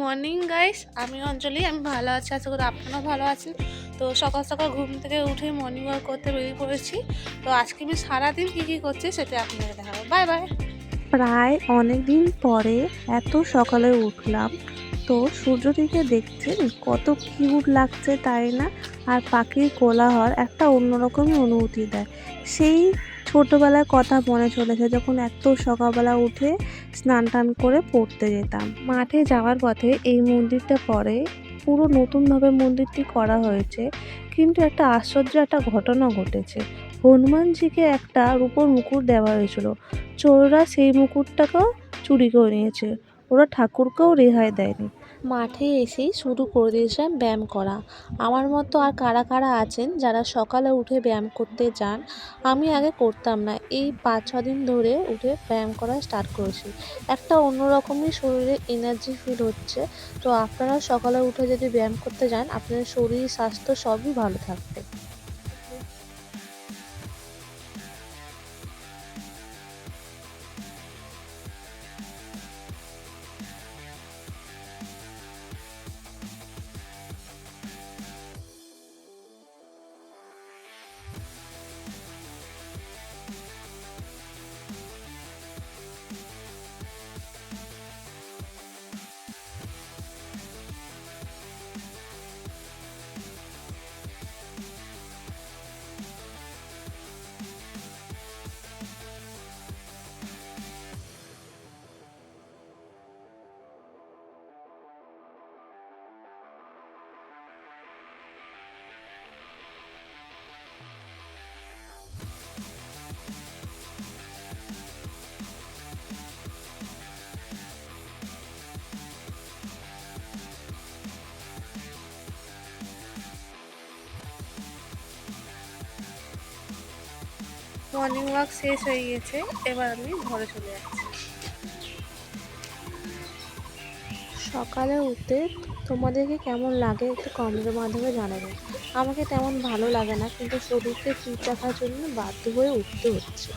Morning guys, আমি অঞ্জলি। আমি ভালো আছি, আশা করি আপনারাও ভালো আছেন। তো সকাল সকাল ঘুম থেকে উঠে মর্নিং ওয়াক করতে বেরিয়ে পড়েছি। তো আজকে আমি সারাদিন কী করছি সেটা আপনাদের দেখাবো। Bye bye. প্রায় অনেক দিন পরে এত সকালে উঠলাম, তো সূর্যটিকে দেখছেন কত কিউট লাগছে তাই না? আর পাখির কোলাহল একটা অন্যরকমই অনুভূতি দেয়। সেই ছোটবেলার কথা মনে চলেছে, যখন এত সকালবেলা উঠে স্নান টান করে পড়তে যেতাম। মাঠে যাওয়ার পথে এই মন্দিরটা পড়ে, পুরো নতুনভাবে মন্দিরটি করা হয়েছে, কিন্তু একটা আশ্চর্য একটা ঘটনা ঘটেছে। হনুমানজিকে একটা রূপোর মুকুট দেওয়া হয়েছিল, চোররা সেই মুকুটটাকেও চুরি করে নিয়েছে। ওরা ঠাকুরকেও রেহাই দেয়নি। মাঠে এসেই শুরু করে দিয়েছিলাম ব্যায়াম করা। আমার মতো আর কারা কারা আছেন যারা সকালে উঠে ব্যায়াম করতে যান? আমি আগে করতাম না, এই 5-6 দিন ধরে উঠে ব্যায়াম করা স্টার্ট করেছি। একটা অন্যরকমই শরীরে এনার্জি ফিল হচ্ছে। তো আপনারা সকালে উঠে যদি ব্যায়াম করতে যান, আপনাদের শরীর স্বাস্থ্য সবই ভালো থাকবে। মর্নিং ওয়াক শেষ হয়ে গেছে, এবার আমি ঘরে চলে যাচ্ছি। সকালে উঠতে তোমাদেরকে কেমন লাগে একটু কমেন্টের মাধ্যমে জানাবেন। আমাকে তেমন ভালো লাগে না, কিন্তু শরীরকে ফিট রাখার জন্য বাধ্য হয়ে উঠতে হচ্ছে।